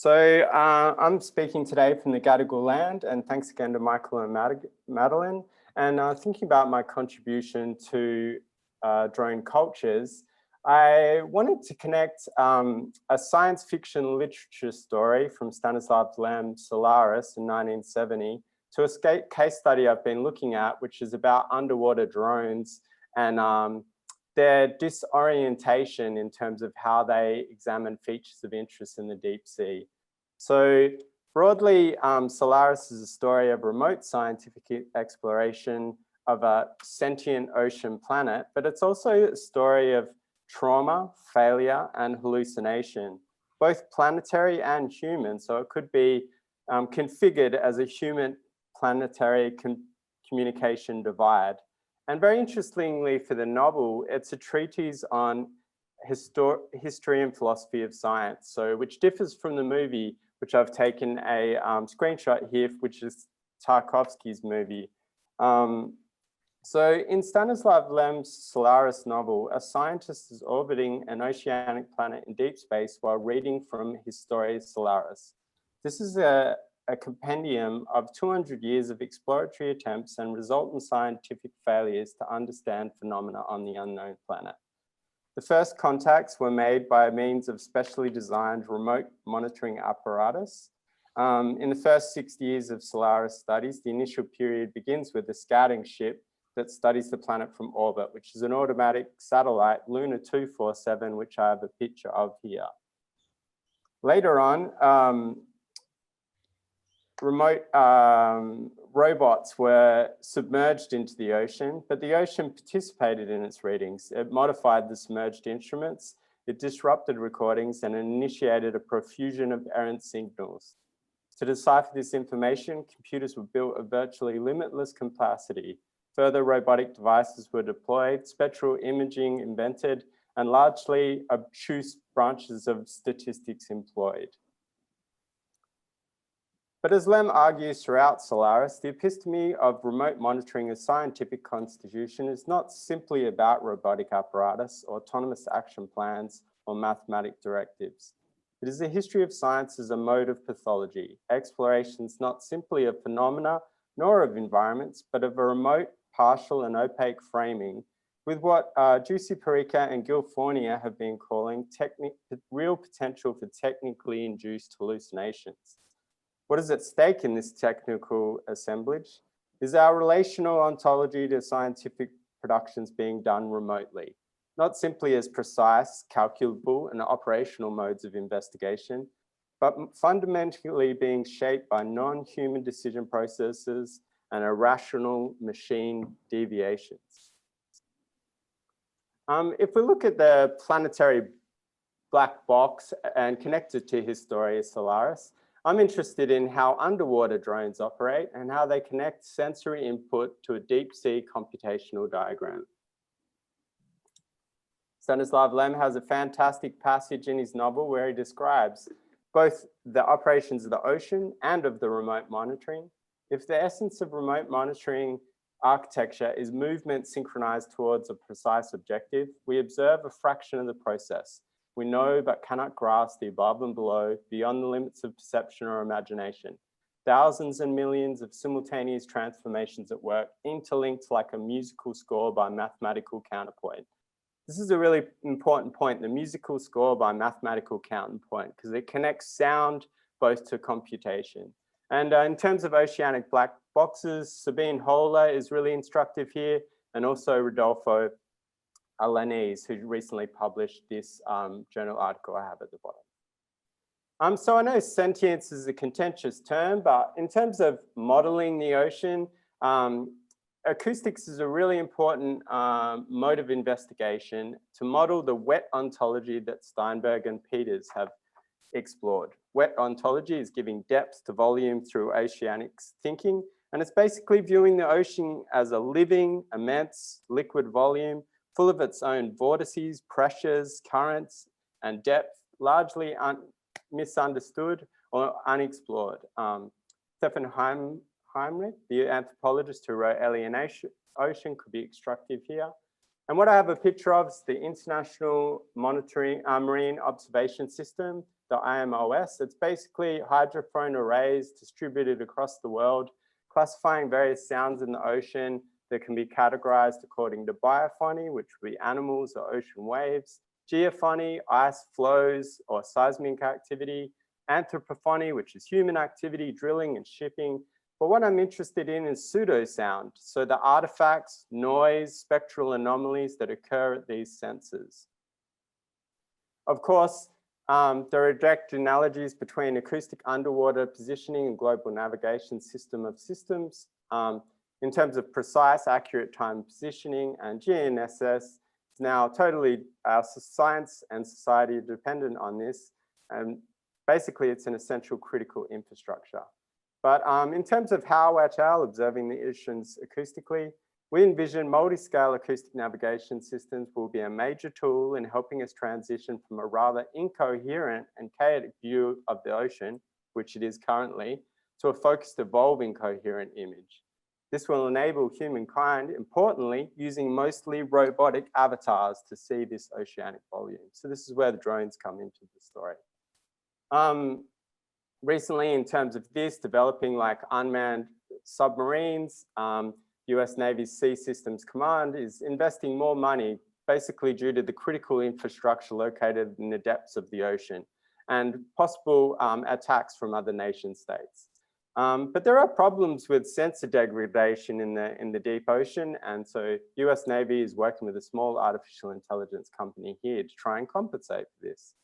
I'm speaking today from the Gadigal land, and thanks again to Michael and Madeline. And thinking about my contribution to drone cultures, I wanted to connect a science fiction literature story from Stanislav Lem's Solaris in 1970 to a case study I've been looking at, which is about underwater drones and their disorientation in terms of how they examine features of interest in the deep sea. So broadly, Solaris is a story of remote scientific exploration of a sentient ocean planet, but it's also a story of trauma, failure, and hallucination, both planetary and human. So it could be configured as a human-planetary communication divide. And very interestingly for the novel, it's a treatise on history and philosophy of science, so which differs from the movie, which I've taken a screenshot here, which is Tarkovsky's movie. So in Stanislav Lem's Solaris novel, a scientist is orbiting an oceanic planet in deep space while reading from Historia Solaris. This is a compendium of 200 years of exploratory attempts and resultant scientific failures to understand phenomena on the unknown planet. The first contacts were made by means of specially designed remote monitoring apparatus. In the first 6 years of Solaris studies, the initial period begins with a scouting ship that studies the planet from orbit, which is an automatic satellite, Luna 247, which I have a picture of here. Later on, remote robots were submerged into the ocean, but the ocean participated in its readings. It modified the submerged instruments, it disrupted recordings, and initiated a profusion of errant signals. To decipher this information, computers were built of virtually limitless capacity. Further robotic devices were deployed, spectral imaging invented, and largely obtuse branches of statistics employed. But as Lem argues throughout Solaris, the episteme of remote monitoring as scientific constitution is not simply about robotic apparatus, autonomous action plans, or mathematic directives. It is a history of science as a mode of pathology, explorations not simply of phenomena nor of environments, but of a remote, partial, and opaque framing with what Giussi Perica and Gil Fournier have been calling real potential for technically induced hallucinations. What is at stake in this technical assemblage is our relational ontology to scientific productions being done remotely, not simply as precise, calculable, and operational modes of investigation, but fundamentally being shaped by non-human decision processes and irrational machine deviations. If we look at the planetary black box and connect it to Historia Solaris, I'm interested in how underwater drones operate and how they connect sensory input to a deep sea computational diagram. Stanislav Lem has a fantastic passage in his novel where he describes both the operations of the ocean and of the remote monitoring. If the essence of remote monitoring architecture is movement synchronized towards a precise objective, we observe a fraction of the process. We know but cannot grasp the above and below, beyond the limits of perception or imagination. Thousands and millions of simultaneous transformations at work, interlinked like a musical score by mathematical counterpoint. This is a really important point, the musical score by mathematical counterpoint, because it connects sound both to computation. And in terms of oceanic black boxes, Sabine Hohler is really instructive here, and also Rodolfo Alanese, who recently published this journal article I have at the bottom. So I know sentience is a contentious term, but in terms of modeling the ocean, acoustics is a really important mode of investigation to model the wet ontology that Steinberg and Peters have explored. Wet ontology is giving depth to volume through oceanics thinking, and it's basically viewing the ocean as a living, immense liquid volume full of its own vortices, pressures, currents, and depth, largely misunderstood or unexplored. Stefan Heimrich, the anthropologist who wrote Alienation Ocean, could be extractive here. And what I have a picture of is the International Marine Observation System, the IMOS. It's basically hydrophone arrays distributed across the world, classifying various sounds in the ocean that can be categorized according to biophony, which would be animals or ocean waves, geophony, ice flows or seismic activity, anthropophony, which is human activity, drilling and shipping. But what I'm interested in is pseudo-sound, so the artifacts, noise, spectral anomalies that occur at these sensors. Of course, there are direct analogies between acoustic underwater positioning and global navigation system of systems. In terms of precise, accurate time positioning, and GNSS is now totally science and society are dependent on this. And basically, it's an essential critical infrastructure. But in terms of how agile observing the oceans acoustically, we envision multi-scale acoustic navigation systems will be a major tool in helping us transition from a rather incoherent and chaotic view of the ocean, which it is currently, to a focused, evolving, coherent image. This will enable humankind, importantly, using mostly robotic avatars to see this oceanic volume. So this is where the drones come into the story. Recently, in terms of this, developing like unmanned submarines, US Navy's Sea Systems Command is investing more money, basically due to the critical infrastructure located in the depths of the ocean and possible attacks from other nation states. But there are problems with sensor degradation in the deep ocean. And so US Navy is working with a small artificial intelligence company here to try and compensate for this.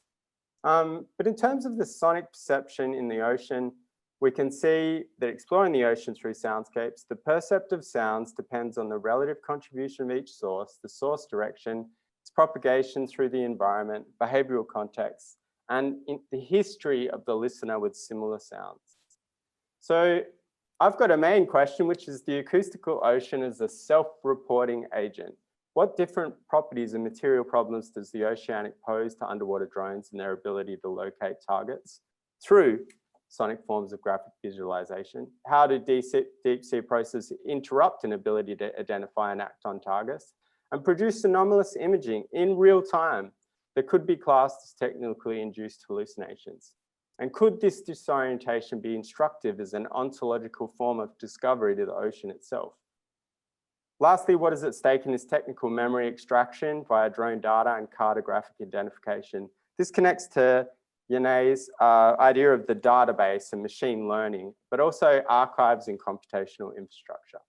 But in terms of the sonic perception in the ocean, we can see that exploring the ocean through soundscapes, the perceptive sounds depends on the relative contribution of each source, the source direction, its propagation through the environment, behavioral context, and in the history of the listener with similar sounds. So I've got a main question, which is the acoustical ocean as a self-reporting agent. What different properties and material problems does the oceanic pose to underwater drones and their ability to locate targets through sonic forms of graphic visualization? How do deep sea processes interrupt an ability to identify and act on targets and produce anomalous imaging in real time that could be classed as technically induced hallucinations? And could this disorientation be instructive as an ontological form of discovery to the ocean itself? Lastly, what is at stake in this technical memory extraction via drone data and cartographic identification? This connects to Yanni's idea of the database and machine learning, but also archives and computational infrastructure.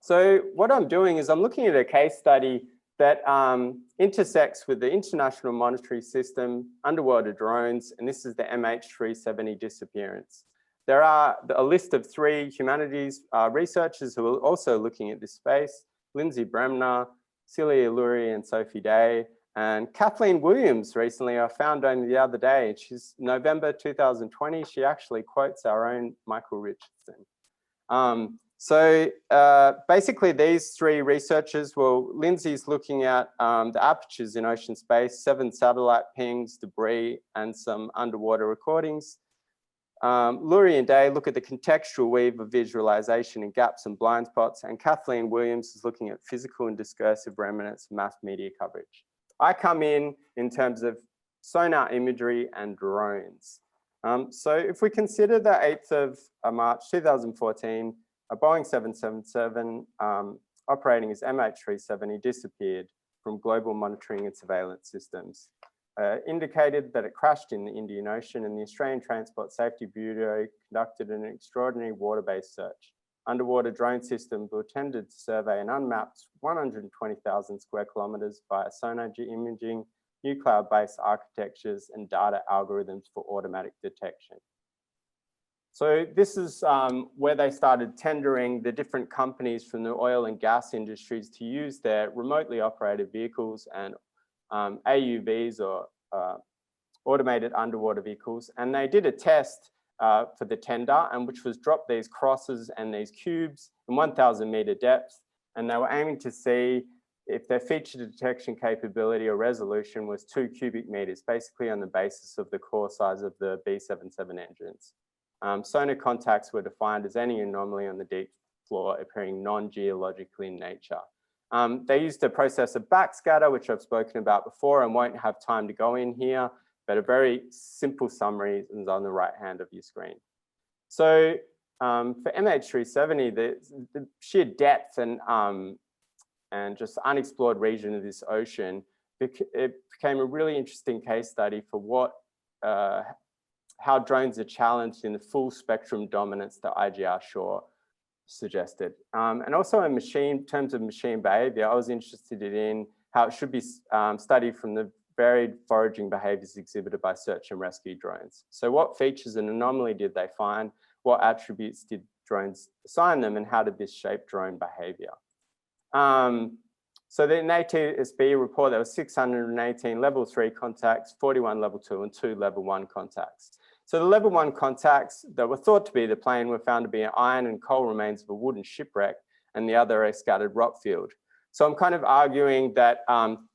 So what I'm doing is I'm looking at a case study that intersects with the International Monetary System, underwater drones, and this is the MH370 disappearance. There are a list of 3 humanities researchers who are also looking at this space: Lindsay Bremner, Celia Lurie, and Sophie Day. And Kathleen Williams recently, I found only the other day, she's November 2020, she actually quotes our own Michael Richardson. Basically these 3 researchers, well, Lindsay's looking at the apertures in ocean space, 7 satellite pings, debris, and some underwater recordings. Lurie and Day look at the contextual weave of visualization in gaps and blind spots, and Kathleen Williams is looking at physical and discursive remnants of mass media coverage. I come in terms of sonar imagery and drones. So if we consider the 8th of March 2014, a Boeing 777 operating as MH370 disappeared from global monitoring and surveillance systems. Indicated that it crashed in the Indian Ocean, and the Australian Transport Safety Bureau conducted an extraordinary water-based search. Underwater drone systems were intended to survey an unmapped 120,000 square kilometers via sonar imaging, new cloud-based architectures, and data algorithms for automatic detection. So this is where they started tendering the different companies from the oil and gas industries to use their remotely operated vehicles and AUVs or automated underwater vehicles. And they did a test for the tender, and which was drop these crosses and these cubes in 1,000 meter depth. And they were aiming to see if their feature detection capability or resolution was 2 cubic meters, basically on the basis of the core size of the B-77 engines. Sonar contacts were defined as any anomaly on the deep floor appearing non-geological in nature. They used a process of backscatter, which I've spoken about before and won't have time to go in here, but a very simple summary is on the right hand of your screen. So for MH370, the sheer depth and just unexplored region of this ocean, it became a really interesting case study for what how drones are challenged in the full spectrum dominance that IGR Shore suggested. And also in terms of machine behavior, I was interested in how it should be studied from the varied foraging behaviors exhibited by search and rescue drones. So what features and anomaly did they find? What attributes did drones assign them, and how did this shape drone behavior? So in the ATSB report, there were 618 level 3 contacts, 41 level 2 and 2 level 1 contacts. So the level 1 contacts that were thought to be the plane were found to be iron and coal remains of a wooden shipwreck, and the other a scattered rock field. So I'm kind of arguing that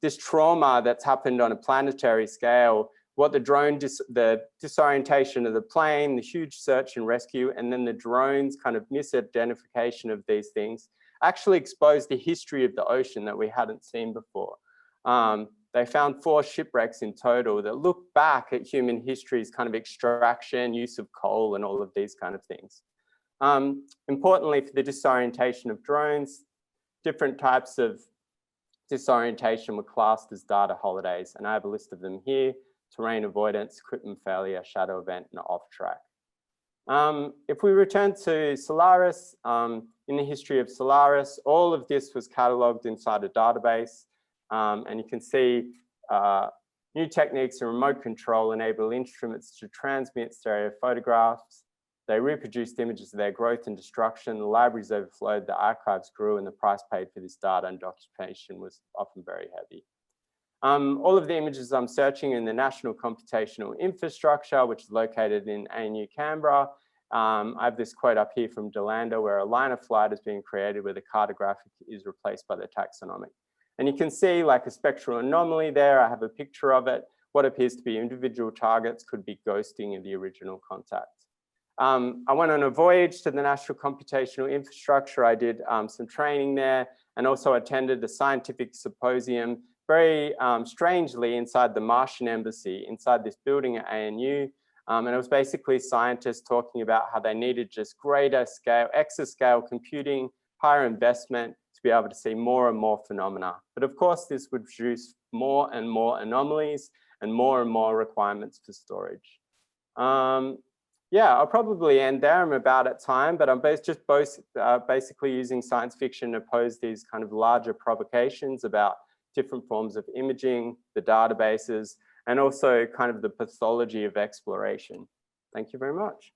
this trauma that's happened on a planetary scale, what the disorientation of the plane, the huge search and rescue, and then the drone's kind of misidentification of these things actually exposed the history of the ocean that we hadn't seen before. They found 4 shipwrecks in total that look back at human history's kind of extraction, use of coal, and all of these kind of things. Importantly, for the disorientation of drones, different types of disorientation were classed as data holidays, and I have a list of them here: terrain avoidance, equipment failure, shadow event, and off track. If we return to Solaris, in the history of Solaris, all of this was catalogued inside a database, and you can see new techniques and remote control enable instruments to transmit stereo photographs. They reproduced images of their growth and destruction. The libraries overflowed, the archives grew, and the price paid for this data and documentation was often very heavy. All of the images I'm searching in the National Computational Infrastructure, which is located in ANU Canberra. I have this quote up here from Delanda, where a line of flight is being created where the cartographic is replaced by the taxonomic. And you can see like a spectral anomaly there. I have a picture of it. What appears to be individual targets could be ghosting of the original contact. I went on a voyage to the National Computational Infrastructure. I did some training there and also attended the scientific symposium, very strangely inside the Martian embassy, inside this building at ANU. And it was basically scientists talking about how they needed just greater scale, Exa-scale computing, higher investment to be able to see more and more phenomena. But of course, this would produce more and more anomalies and more requirements for storage. Yeah, I'll probably end there. I'm about at time, but I'm basically using science fiction to pose these kind of larger provocations about different forms of imaging, the databases, and also kind of the pathology of exploration. Thank you very much.